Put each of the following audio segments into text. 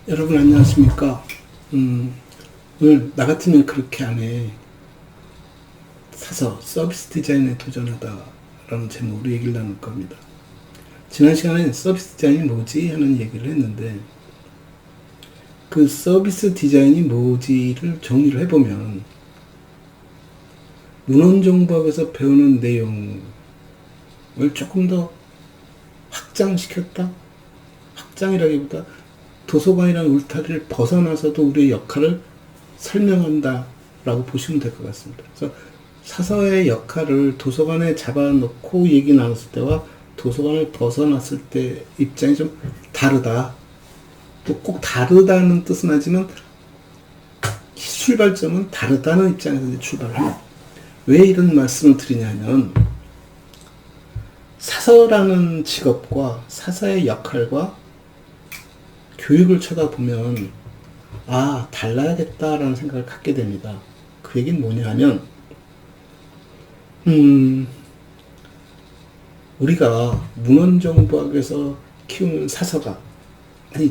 여러분 안녕하십니까? 오늘 나 같으면 그렇게 안 해. 사서 서비스 디자인에 도전하다 라는 제목으로 얘기를 나눌 겁니다. 지난 시간에 서비스 디자인이 뭐지? 하는 얘기를 했는데 그 서비스 디자인이 뭐지를 정리를 해보면 문헌정보학에서 배우는 내용을 조금 더 확장시켰다? 확장이라기보다 도서관이라는 울타리를 벗어나서도 우리의 역할을 설명한다 라고 보시면 될 것 같습니다. 그래서 사서의 역할을 도서관에 잡아놓고 얘기 나눴을 때와 도서관을 벗어났을 때 입장이 좀 다르다. 또 꼭 다르다는 뜻은 하지만 출발점은 다르다는 입장에서 출발을 합니다. 왜 이런 말씀을 드리냐면 사서라는 직업과 사서의 역할과 교육을 쳐다보면 달라야겠다라는 생각을 갖게 됩니다. 그 얘기는 뭐냐 하면 우리가 문헌정보학에서 키우는 사서가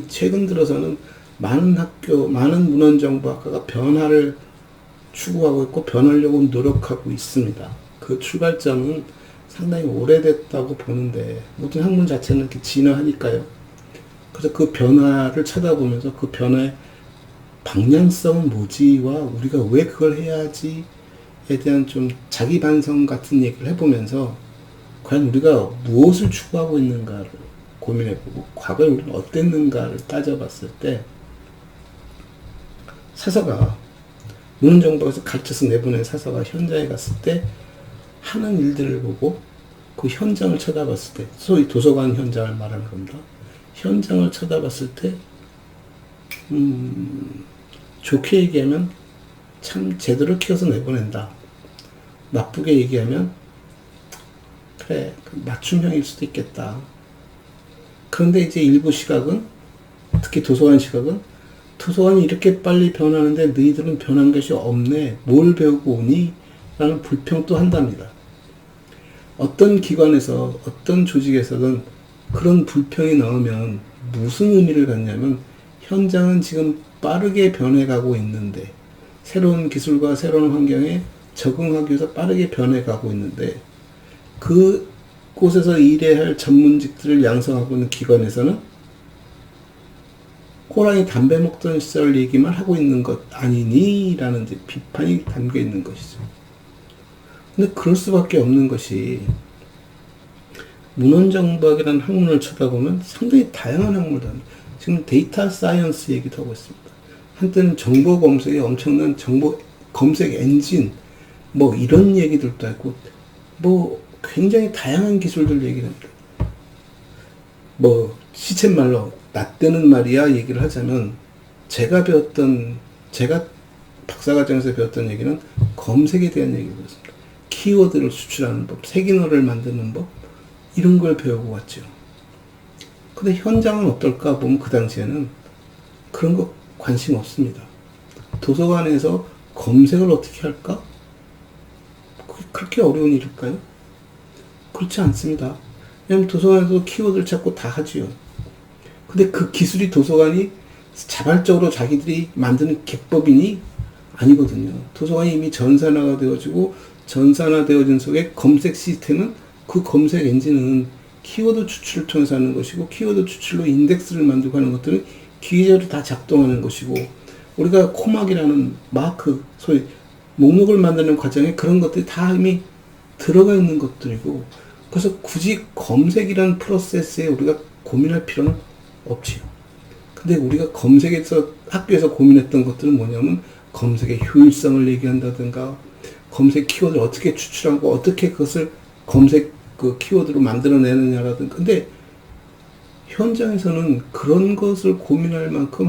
최근 들어서는 많은 학교, 많은 문헌정보학과가 변화를 추구하고 있고 변하려고 노력하고 있습니다. 그 출발점은 상당히 오래됐다고 보는데 모든 학문 자체는 이렇게 진화하니까요. 그래서 그 변화를 쳐다보면서 그 변화의 방향성은 뭐지와 우리가 왜 그걸 해야지에 대한 좀 자기 반성 같은 얘기를 해보면서 과연 우리가 무엇을 추구하고 있는가를 고민해보고 과거에 우리는 어땠는가를 따져봤을 때 사서가 문헌정보에서 가르쳐서 내보낸 사서가 현장에 갔을 때 하는 일들을 보고 그 현장을 쳐다봤을 때 소위 도서관 현장을 말하는 겁니다. 현장을 쳐다봤을 때 좋게 얘기하면 참 제대로 키워서 내보낸다. 나쁘게 얘기하면 그래 맞춤형일 수도 있겠다. 그런데 이제 일부 시각은 특히 도서관 시각은 도서관이 이렇게 빨리 변하는데 너희들은 변한 것이 없네. 뭘 배우고 오니? 라는 불평도 한답니다. 어떤 기관에서 어떤 조직에서든 그런 불평이 나오면 무슨 의미를 갖냐면 현장은 지금 빠르게 변해가고 있는데 새로운 기술과 새로운 환경에 적응하기 위해서 빠르게 변해가고 있는데 그 곳에서 일해야 할 전문직들을 양성하고 있는 기관에서는 호랑이 담배 먹던 시절 얘기만 하고 있는 것 아니니? 라는 이제 비판이 담겨 있는 것이죠. 근데 그럴 수밖에 없는 것이 문헌정보학이라는 학문을 쳐다보면 상당히 다양한 학문을 합니다. 지금 데이터 사이언스 얘기도 하고 있습니다. 한때는 정보 검색에 엄청난 정보 검색 엔진 뭐 이런 얘기들도 하고 뭐 굉장히 다양한 기술들 얘기를 합니다. 뭐 시쳇말로 낫대는 말이야 얘기를 하자면 제가 박사과정에서 배웠던 얘기는 검색에 대한 얘기를 배웠습니다. 키워드를 수출하는 법, 색인어를 만드는 법 이런 걸 배우고 왔죠. 근데 현장은 어떨까 보면 그 당시에는 그런 거 관심 없습니다. 도서관에서 검색을 어떻게 할까? 그렇게 어려운 일일까요? 그렇지 않습니다. 왜냐하면 도서관에서 키워드를 찾고 다 하지요. 근데 그 기술이 도서관이 자발적으로 자기들이 만드는 기법이니? 아니거든요. 도서관이 이미 전산화가 되어지고 전산화되어진 속에 검색 시스템은 그 검색 엔진은 키워드 추출을 통해서 하는 것이고 키워드 추출로 인덱스를 만들고 하는 것들은 기계적으로 다 작동하는 것이고 우리가 코막이라는 마크 소위 목록을 만드는 과정에 그런 것들이 다 이미 들어가 있는 것들이고 그래서 굳이 검색이라는 프로세스에 우리가 고민할 필요는 없지요. 근데 우리가 검색에서 학교에서 고민했던 것들은 뭐냐면 검색의 효율성을 얘기한다든가 검색 키워드를 어떻게 추출하고 어떻게 그것을 검색 그 키워드로 만들어내느냐라든가. 근데 현장에서는 그런 것을 고민할 만큼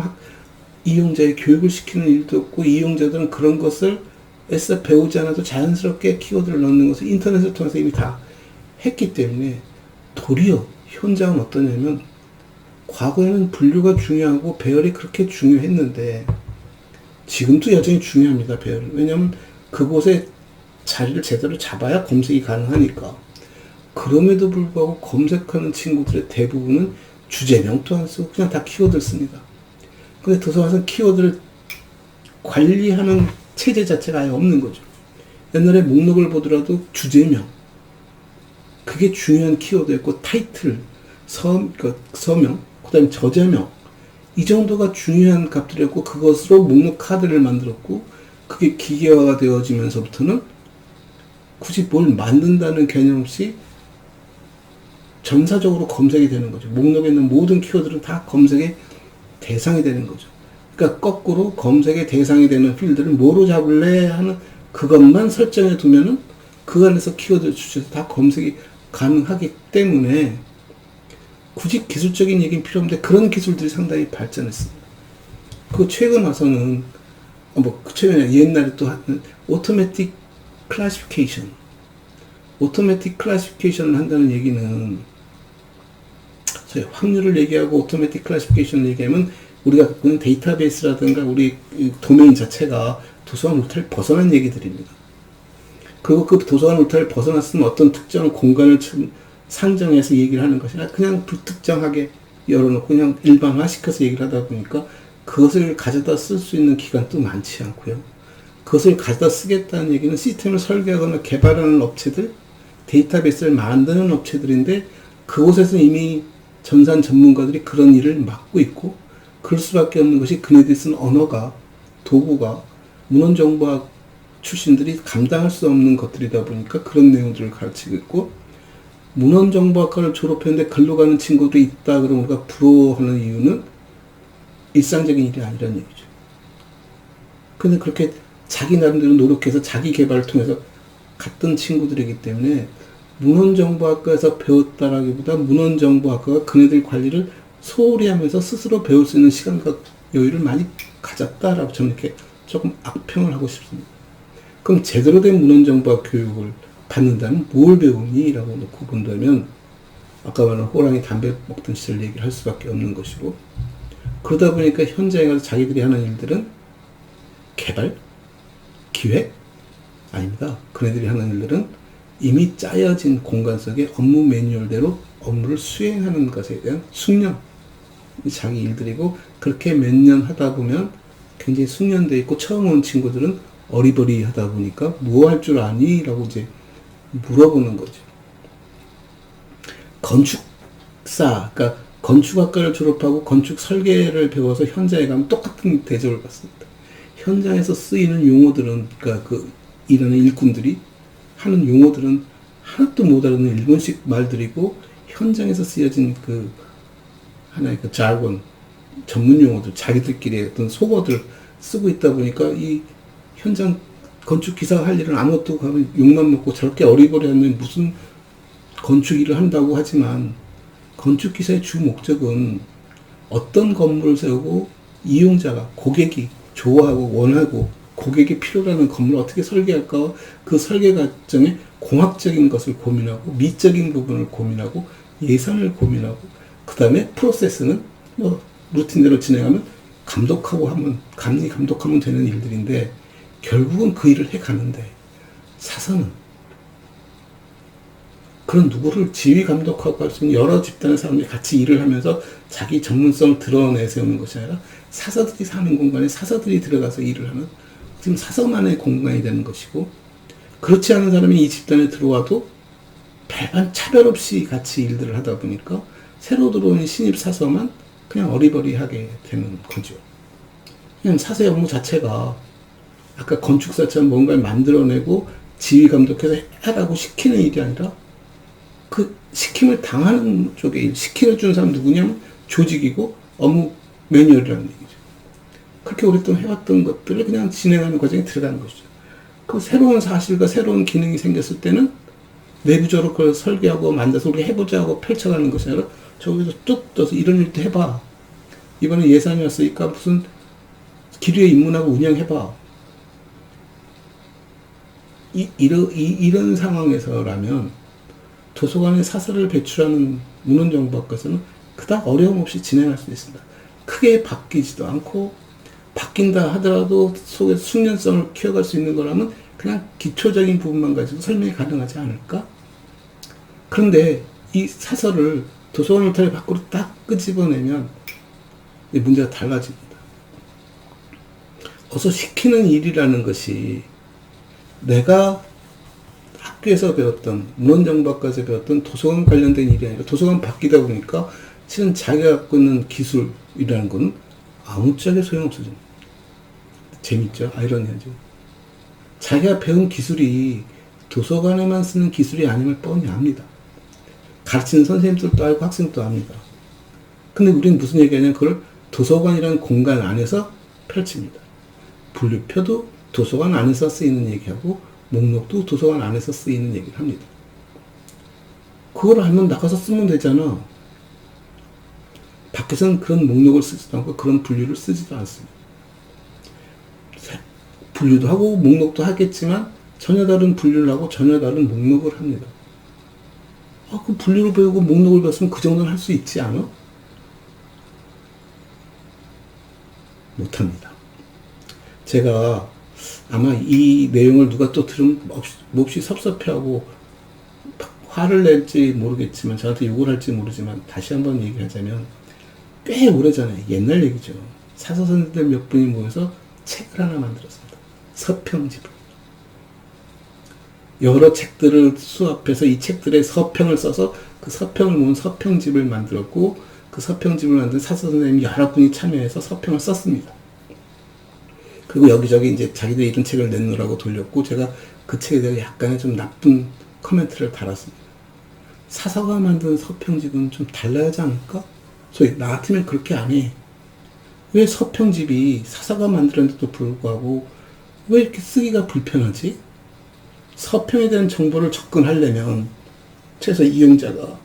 이용자의 교육을 시키는 일도 없고 이용자들은 그런 것을 애써 배우지 않아도 자연스럽게 키워드를 넣는 것을 인터넷을 통해서 이미 다 했기 때문에 도리어 현장은 어떠냐면 과거에는 분류가 중요하고 배열이 그렇게 중요했는데 지금도 여전히 중요합니다. 배열은. 왜냐하면 그곳에 자리를 제대로 잡아야 검색이 가능하니까. 그럼에도 불구하고 검색하는 친구들의 대부분은 주제명도 안 쓰고 그냥 다 키워드를 씁니다. 근데 도서관에서는 키워드를 관리하는 체제 자체가 아예 없는 거죠. 옛날에 목록을 보더라도 주제명, 그게 중요한 키워드였고, 타이틀, 서명, 그 다음에 저자명, 이 정도가 중요한 값들이었고, 그것으로 목록 카드를 만들었고, 그게 기계화가 되어지면서부터는 굳이 뭘 만든다는 개념 없이 전사적으로 검색이 되는 거죠. 목록에 있는 모든 키워드는 다 검색의 대상이 되는 거죠. 그러니까 거꾸로 검색의 대상이 되는 필드를 뭐로 잡을래 하는 그것만 설정해 두면은 그 안에서 키워드를 주셔서 다 검색이 가능하기 때문에 굳이 기술적인 얘기는 필요 없는데 그런 기술들이 상당히 발전했습니다. 그 최근 와서는 최근에 옛날에 또 하는 오토매틱 클래시피케이션, 오토매틱 클래시피케이션을 한다는 얘기는 저희 확률을 얘기하고 오토매틱 클래시피케이션을 얘기하면 우리가 갖고 있는 데이터베이스라든가 우리 도메인 자체가 도서관 울타리를 벗어난 얘기들입니다. 그리고 그 도서관 울타리를 벗어났으면 어떤 특정 공간을 상정해서 얘기를 하는 것이 아니라 그냥 불특정하게 열어놓고 그냥 일반화시켜서 얘기를 하다 보니까 그것을 가져다 쓸 수 있는 기간도 많지 않고요. 그것을 가져다 쓰겠다는 얘기는 시스템을 설계하거나 개발하는 업체들, 데이터베이스를 만드는 업체들인데 그곳에서 이미 전산 전문가들이 그런 일을 맡고 있고 그럴 수밖에 없는 것이 그네들이 쓴 언어가, 도구가 문헌정보학 출신들이 감당할 수 없는 것들이다 보니까 그런 내용들을 가르치고 있고, 문헌정보학과를 졸업했는데 글로 가는 친구들이 있다 그러면 우리가 부러워하는 이유는 일상적인 일이 아니라는 얘기죠. 근데 그렇게 자기 나름대로 노력해서 자기 개발을 통해서 갔던 친구들이기 때문에 문헌정보학과에서 배웠다라기보다 문헌정보학과가 그네들 관리를 소홀히 하면서 스스로 배울 수 있는 시간과 여유를 많이 가졌다라고 저는 이렇게 조금 악평을 하고 싶습니다. 그럼 제대로 된 문헌정보학 교육을 받는다면 뭘 배우니? 라고 놓고 본다면 아까 말한 호랑이 담배 먹던 시절 얘기를 할 수밖에 없는 것이고, 그러다 보니까 현장에 가서 자기들이 하는 일들은 개발? 기획? 아닙니다. 그네들이 하는 일들은 이미 짜여진 공간 속에 업무 매뉴얼대로 업무를 수행하는 것에 대한 숙련, 자기 일들이고, 그렇게 몇 년 하다 보면 굉장히 숙련되어 있고, 처음 온 친구들은 어리버리 하다 보니까 뭐 할 줄 아니? 라고 이제 물어보는 거죠. 건축사, 그러니까 건축학과를 졸업하고 건축 설계를 배워서 현장에 가면 똑같은 대접을 받습니다. 현장에서 쓰이는 용어들은, 그러니까 그 일하는 일꾼들이 하는 용어들은 하나도 못 알아듣는 일본식 말들이고, 현장에서 쓰여진 그 하나의 그 자본, 전문 용어들, 자기들끼리 어떤 속어들 쓰고 있다 보니까 이 현장 건축 기사가 할 일은 아무것도 가면 욕만 먹고 저렇게 어리버리하는 무슨 건축 일을 한다고 하지만, 건축 기사의 주 목적은 어떤 건물을 세우고 이용자가, 고객이 좋아하고 원하고 고객이 필요로 하는 건물을 어떻게 설계할까, 그 설계 과정에 공학적인 것을 고민하고 미적인 부분을 고민하고 예산을 고민하고, 그 다음에 프로세스는 뭐 루틴대로 진행하면 감독하면 되는 일들인데, 결국은 그 일을 해가는데 사서는 그런 누구를 지휘 감독하고 할 수 있는 여러 집단의 사람들이 같이 일을 하면서 자기 전문성을 드러내세우는 것이 아니라 사서들이 사는 공간에 사서들이 들어가서 일을 하는, 지금 사서만의 공간이 되는 것이고, 그렇지 않은 사람이 이 집단에 들어와도 별반 차별 없이 같이 일들을 하다 보니까 새로 들어오는 신입 사서만 그냥 어리버리하게 되는 거죠. 그냥 사서의 업무 자체가 아까 건축사처럼 뭔가를 만들어내고 지휘 감독해서 해라고 시키는 일이 아니라 그 시킴을 당하는 쪽에 일, 시켜준 사람 누구냐면 조직이고 업무 매뉴얼이라는 얘기죠. 그렇게 오랫동안 해왔던 것들을 그냥 진행하는 과정에 들어가는 것이죠. 그 새로운 사실과 새로운 기능이 생겼을 때는 내부적으로 그걸 설계하고 만들어서 우리 해보자 하고 펼쳐가는 것이 아니라 저기서 뚝 떠서 이런 일도 해봐. 이번에 예산이 왔으니까 무슨 기류에 입문하고 운영해봐. 이런 상황에서라면 도서관에 사설을 배출하는 문헌정보학과에서는 그닥 어려움 없이 진행할 수 있습니다. 크게 바뀌지도 않고, 바뀐다 하더라도 속에 숙련성을 키워갈 수 있는 거라면 그냥 기초적인 부분만 가지고 설명이 가능하지 않을까? 그런데 이 사설을 도서관 울타리 밖으로 딱 끄집어내면 문제가 달라집니다. 어서 시키는 일이라는 것이 내가 학교에서 배웠던 문헌정보학과에서 배웠던 도서관 관련된 일이 아니라 도서관 바뀌다 보니까 실은 자기가 갖고 있는 기술이라는 건 아무짝에 소용없어집니다. 재밌죠? 아이러니하죠? 자기가 배운 기술이 도서관에만 쓰는 기술이 아님을 뻔히 압니다. 가르치는 선생님들도 알고 학생도 압니다. 근데 우리는 무슨 얘기하냐면 그걸 도서관이라는 공간 안에서 펼칩니다. 분류표도 도서관 안에서 쓰이는 얘기하고 목록도 도서관 안에서 쓰이는 얘기를 합니다. 그걸 알면 나가서 쓰면 되잖아. 밖에서는 그런 목록을 쓰지도 않고 그런 분류를 쓰지도 않습니다. 분류도 하고 목록도 하겠지만 전혀 다른 분류를 하고 전혀 다른 목록을 합니다. 그 분류를 배우고 목록을 배웠으면 그 정도는 할 수 있지 않아? 못합니다. 제가 아마 이 내용을 누가 또 들으면 몹시 섭섭해하고 화를 낼지 모르겠지만 저한테 욕을 할지 모르지만 다시 한번 얘기하자면 꽤 오래전에 옛날 얘기죠. 사서선생들 몇 분이 모여서 책을 하나 만들었습니다. 서평집을. 여러 책들을 수합해서 이 책들의 서평을 써서 그 서평을 모은 서평집을 만들었고 그 서평집을 만든 사서선생님이 여러 분이 참여해서 서평을 썼습니다. 그리고 여기저기 이제 자기들 이런 책을 내놓으라고 돌렸고 제가 그 책에 대해 약간의 좀 나쁜 코멘트를 달았습니다. 사서가 만든 서평집은 좀 달라야지 않을까? 소위 나 같으면 그렇게 안 해. 왜 서평집이 사서가 만들었는데도 불구하고 왜 이렇게 쓰기가 불편하지? 서평에 대한 정보를 접근하려면 최소 이용자가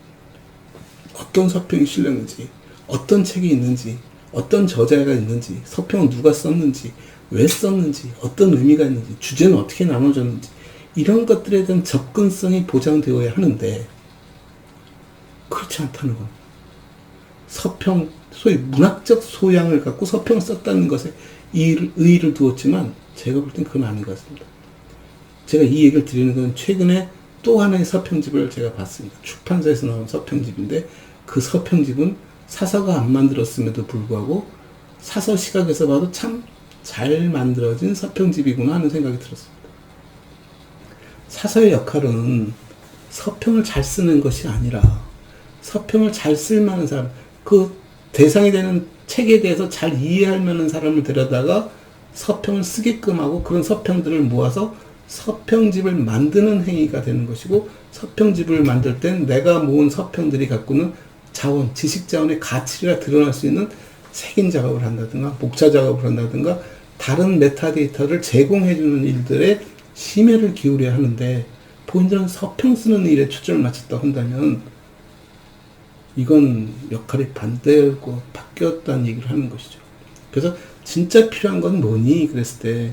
어떤 서평이 실렸는지, 어떤 책이 있는지, 어떤 저자가 있는지, 서평은 누가 썼는지, 왜 썼는지, 어떤 의미가 있는지, 주제는 어떻게 나눠졌는지 이런 것들에 대한 접근성이 보장되어야 하는데 그렇지 않다는 겁니다. 서평, 소위 문학적 소양을 갖고 서평을 썼다는 것에 의의를 두었지만 제가 볼 땐 그건 아닌 것 같습니다. 제가 이 얘기를 드리는 건 최근에 또 하나의 서평집을 제가 봤습니다. 출판사에서 나온 서평집인데 그 서평집은 사서가 안 만들었음에도 불구하고 사서 시각에서 봐도 참 잘 만들어진 서평집이구나 하는 생각이 들었습니다. 사서의 역할은 서평을 잘 쓰는 것이 아니라 서평을 잘 쓸 만한 사람, 그 대상이 되는 책에 대해서 잘 이해할 만한 사람을 데려다가 서평을 쓰게끔 하고 그런 서평들을 모아서 서평집을 만드는 행위가 되는 것이고 서평집을 만들 땐 내가 모은 서평들이 갖고 있는 자원, 지식 자원의 가치가 드러날 수 있는 색인 작업을 한다든가 목차 작업을 한다든가 다른 메타데이터를 제공해주는 일들에 심혈을 기울여야 하는데 본인들은 서평 쓰는 일에 초점을 맞췄다고 한다면 이건 역할이 반대고 바뀌었다는 얘기를 하는 것이죠. 그래서 진짜 필요한 건 뭐니? 그랬을 때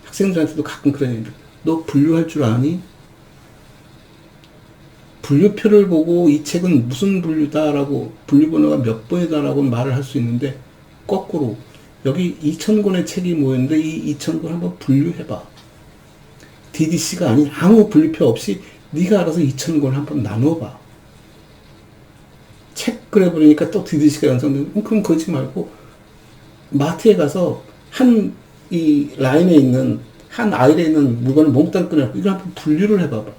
학생들한테도 가끔 그런 얘기를 너 분류할 줄 아니? 분류표를 보고 이 책은 무슨 분류다라고 분류번호가 몇 번이다라고 말을 할 수 있는데 거꾸로 여기 2000권의 책이 모였는데 이 2000권 한번 분류해봐. DDC가 아닌 아무 분류표 없이 네가 알아서 2000권 한번 나눠봐. 책 그래버리니까 또 DDC가 연상되고 그럼 그러지 말고 마트에 가서 한 이 라인에 있는 한 아일에 있는 물건을 몽땅 꺼내고 이걸 한번 분류를 해봐봐.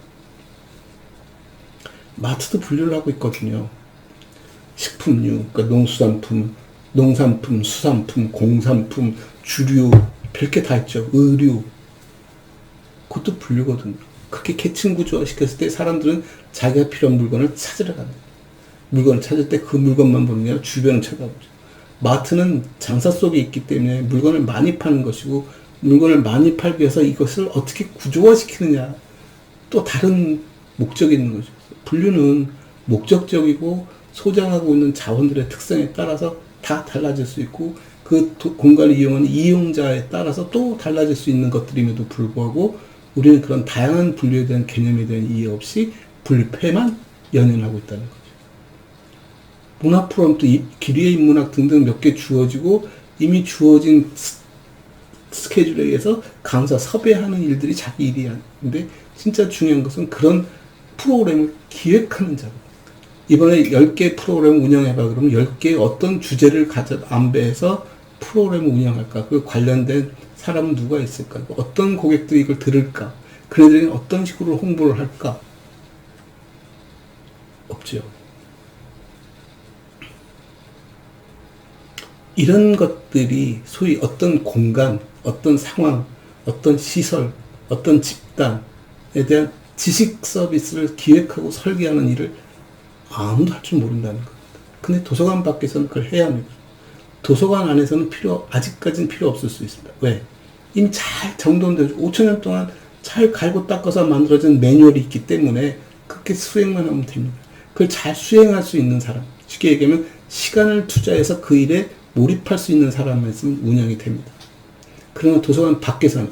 마트도 분류를 하고 있거든요. 식품류, 그러니까 농수산품, 농산품, 수산품, 공산품, 주류, 별게 다 있죠. 의류. 그것도 분류거든요. 그렇게 계층 구조화 시켰을 때 사람들은 자기가 필요한 물건을 찾으러 갑니다. 물건을 찾을 때 그 물건만 보는 게 아니라 주변을 찾아보죠. 마트는 장사 속에 있기 때문에 물건을 많이 파는 것이고 물건을 많이 팔기 위해서 이것을 어떻게 구조화시키느냐 또 다른 목적이 있는 거죠. 분류는 목적적이고 소장하고 있는 자원들의 특성에 따라서 다 달라질 수 있고 그 공간을 이용하는 이용자에 따라서 또 달라질 수 있는 것들임에도 불구하고 우리는 그런 다양한 분류에 대한 개념에 대한 이해 없이 분류표에만 연연하고 있다는 거죠. 문학 프로그램도 기리의 인문학 등등 몇 개 주어지고 이미 주어진 스케줄에 의해서 강사 섭외하는 일들이 자기 일이었는데 진짜 중요한 것은 그런 프로그램을 기획하는 작업. 이번에 10개 프로그램 운영해봐 그러면 10개 어떤 주제를 안배해서 프로그램을 운영할까? 그 관련된 사람은 누가 있을까? 어떤 고객들이 이걸 들을까? 그네들은 어떤 식으로 홍보를 할까? 없죠. 이런 것들이 소위 어떤 공간, 어떤 상황, 어떤 시설, 어떤 집단에 대한 지식 서비스를 기획하고 설계하는 일을 아무도 할 줄 모른다는 겁니다. 근데 도서관 밖에서는 그걸 해야 합니다. 도서관 안에서는 아직까지는 필요 없을 수 있습니다. 왜? 이미 잘 정돈되고 5,000년 동안 잘 갈고 닦아서 만들어진 매뉴얼이 있기 때문에 그렇게 수행만 하면 됩니다. 그걸 잘 수행할 수 있는 사람, 쉽게 얘기하면 시간을 투자해서 그 일에 몰입할 수 있는 사람만 있으면 운영이 됩니다. 그러나 도서관 밖에서는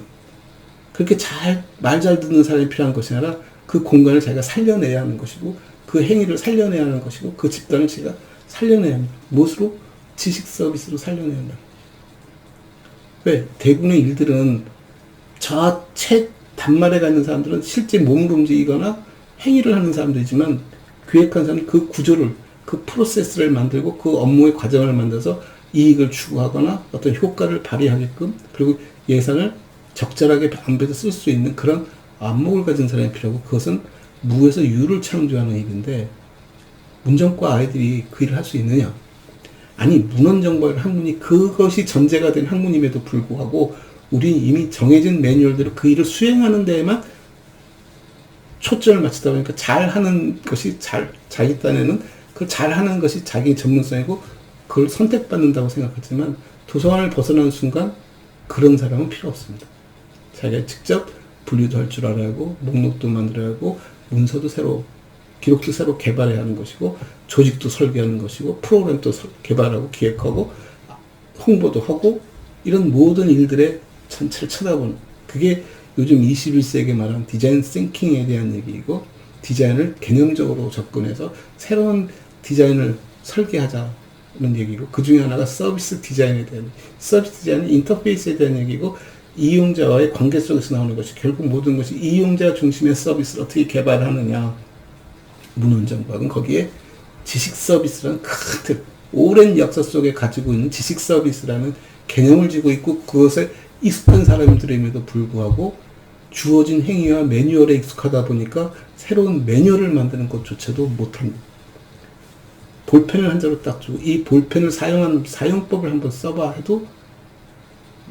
그렇게 말 잘 듣는 사람이 필요한 것이 아니라 그 공간을 자기가 살려내야 하는 것이고 그 행위를 살려내야 하는 것이고 그 집단을 제가 살려내야 합니다. 무엇으로? 지식 서비스로 살려내야 한다. 왜? 대부분의 일들은 저 책 단말에 가는 사람들은 실제 몸으로 움직이거나 행위를 하는 사람들이지만 기획한 사람은 그 구조를, 그 프로세스를 만들고 그 업무의 과정을 만들어서 이익을 추구하거나 어떤 효과를 발휘하게끔 그리고 예산을 적절하게 안배해서 쓸 수 있는 그런 안목을 가진 사람이 필요하고 그것은 무에서 유를 창조하는 일인데 문정과 아이들이 그 일을 할 수 있느냐? 아니 문헌정보학 학문이 그것이 전제가 된 학문임에도 불구하고 우리는 이미 정해진 매뉴얼대로 그 일을 수행하는 데에만 초점을 맞추다 보니까 잘하는 것이 자기 딴에는 그 잘하는 것이 자기 전문성이고 그걸 선택받는다고 생각하지만 도서관을 벗어나는 순간 그런 사람은 필요 없습니다. 자기가 직접 분류도 할 줄 알아야 하고 목록도 만들어야 하고 문서도 새로 기록도 새로 개발해야 하는 것이고 조직도 설계하는 것이고 프로그램도 개발하고 기획하고 홍보도 하고 이런 모든 일들의 전체를 쳐다보는 그게 요즘 21세기에 말하는 디자인 싱킹에 대한 얘기이고 디자인을 개념적으로 접근해서 새로운 디자인을 설계하자는 얘기고 그 중에 하나가 서비스 디자인에 대한 서비스 디자인은 인터페이스에 대한 얘기고 이용자와의 관계 속에서 나오는 것이 결국 모든 것이 이용자 중심의 서비스를 어떻게 개발하느냐 문헌정보학은 거기에 지식 서비스라는 큰 틀, 오랜 역사 속에 가지고 있는 지식 서비스라는 개념을 지고 있고 그것에 익숙한 사람들임에도 불구하고 주어진 행위와 매뉴얼에 익숙하다 보니까 새로운 매뉴얼을 만드는 것조차도 못합니다. 볼펜을 한 자로 딱 주고 이 볼펜을 사용하는 사용법을 한번 써봐 해도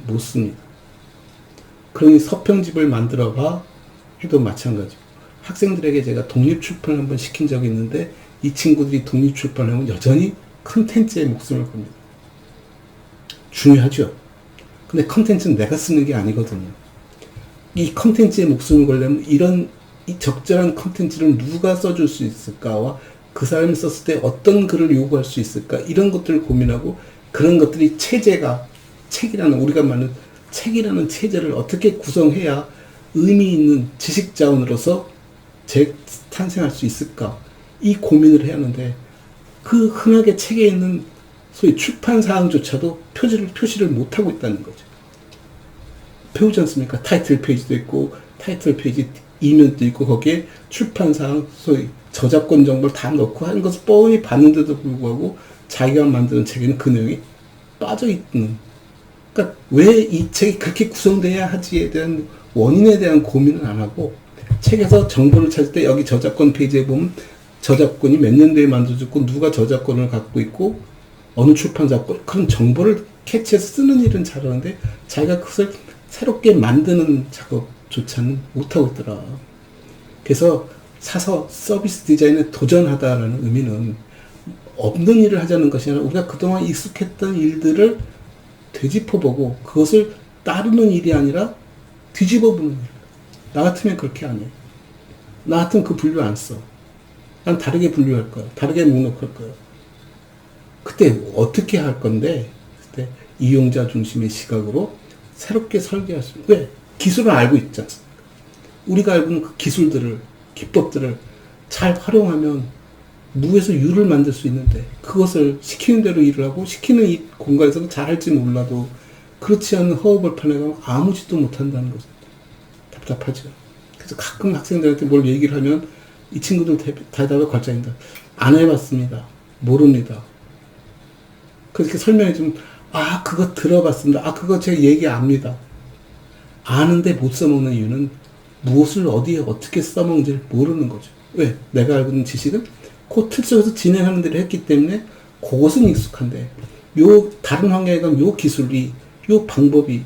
못 씁니다. 그러니 서평집을 만들어 봐 해도 마찬가지고 학생들에게 제가 독립출판을 한번 시킨 적이 있는데 이 친구들이 독립출판을 하면 여전히 컨텐츠에 목숨을 겁니다. 중요하죠. 근데 컨텐츠는 내가 쓰는 게 아니거든요. 이 컨텐츠에 목숨을 걸려면 이런 이 적절한 컨텐츠를 누가 써줄 수 있을까와 그 사람이 썼을 때 어떤 글을 요구할 수 있을까 이런 것들을 고민하고 그런 것들이 체제가 책이라는 우리가 말하는 책이라는 체제를 어떻게 구성해야 의미 있는 지식 자원으로서 탄생할 수 있을까 이 고민을 해야 하는데 그 흔하게 책에 있는 소위 출판 사항조차도 표시를 못하고 있다는 거죠. 배우지 않습니까? 타이틀 페이지도 있고 타이틀 페이지 이면도 있고 거기에 출판 사항 소위 저작권 정보를 다 넣고 하는 것을 뻔히 봤는데도 불구하고 자기가 만드는 책에는 그 내용이 빠져있는 그러니까 왜 이 책이 그렇게 구성돼야 하지에 대한 원인에 대한 고민은 안 하고 책에서 정보를 찾을 때 여기 저작권 페이지에 보면 저작권이 몇 년도에 만들어졌고 누가 저작권을 갖고 있고 어느 출판사권 그런 정보를 캐치해서 쓰는 일은 잘하는데 자기가 그것을 새롭게 만드는 작업조차는 못하고 있더라. 그래서 사서 서비스 디자인에 도전하다라는 의미는 없는 일을 하자는 것이 아니라 우리가 그동안 익숙했던 일들을 되짚어보고 그것을 따르는 일이 아니라 뒤집어보는 일. 나 같으면 그렇게 안 해. 나 같으면 그 분류 안 써. 난 다르게 분류할 거야. 다르게 목록할 거야. 그때 어떻게 할 건데 그때 이용자 중심의 시각으로 새롭게 설계할 수 왜? 기술을 알고 있지 않습니까? 우리가 알고 있는 그 기술들을 기법들을 잘 활용하면 무에서 유를 만들 수 있는데 그것을 시키는 대로 일을 하고 시키는 이 공간에서는 잘할지 몰라도 그렇지 않은 허허벌판에 가면 아무 짓도 못한다는 거죠. 답답하죠. 그래서 가끔 학생들한테 뭘 얘기를 하면 이 친구들 대답에 걸작입니다. 안 해봤습니다. 모릅니다. 그렇게 설명해 주면 아, 그거 들어봤습니다. 아, 그거 제가 얘기 압니다. 아는데 못 써먹는 이유는 무엇을 어디에 어떻게 써먹는지를 모르는 거죠. 왜? 내가 알고 있는 지식은 그 틀 속에서 진행하는 대로 했기 때문에 그것은 익숙한데 요 다른 환경에 가면 요 기술이 요 방법이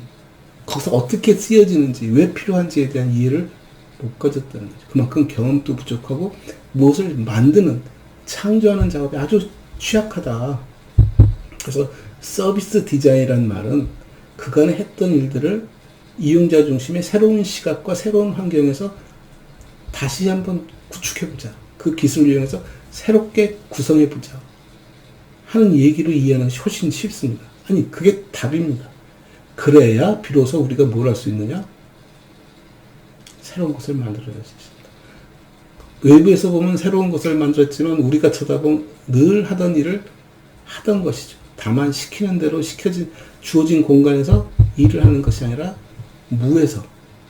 거기서 어떻게 쓰여지는지 왜 필요한지에 대한 이해를 못 가졌다는 거죠. 그만큼 경험도 부족하고 무엇을 만드는 창조하는 작업이 아주 취약하다. 그래서 서비스 디자인이라는 말은 그간에 했던 일들을 이용자 중심의 새로운 시각과 새로운 환경에서 다시 한번 구축해보자. 그 기술을 이용해서 새롭게 구성해보자. 하는 얘기로 이해하는 것이 훨씬 쉽습니다. 아니, 그게 답입니다. 그래야 비로소 우리가 뭘 할 수 있느냐? 새로운 것을 만들어낼 수 있습니다. 외부에서 보면 새로운 것을 만들었지만 우리가 쳐다보면 늘 하던 일을 하던 것이죠. 다만 시키는 대로 주어진 공간에서 일을 하는 것이 아니라 무에서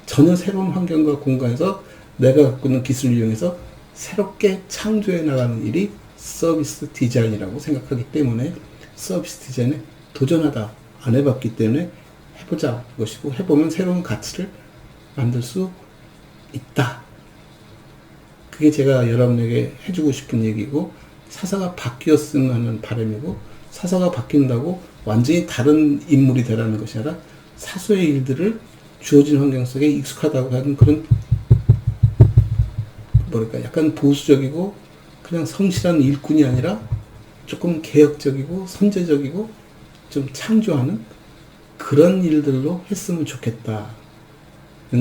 전혀 새로운 환경과 공간에서 내가 갖고 있는 기술을 이용해서 새롭게 창조해 나가는 일이 서비스 디자인이라고 생각하기 때문에 서비스 디자인에 도전하다 안 해봤기 때문에 해보자 것이고 해보면 새로운 가치를 만들 수 있다. 그게 제가 여러분에게 해주고 싶은 얘기고 사사가 바뀌었으면 하는 바람이고 사사가 바뀐다고 완전히 다른 인물이 되라는 것이 아니라 사소의 일들을 주어진 환경 속에 익숙하다고 하는 그런 뭐랄까 약간 보수적이고 그냥 성실한 일꾼이 아니라 조금 개혁적이고 선제적이고 좀 창조하는 그런 일들로 했으면 좋겠다는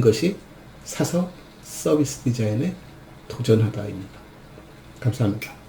것이 사서 서비스 디자인에 도전하다입니다. 감사합니다.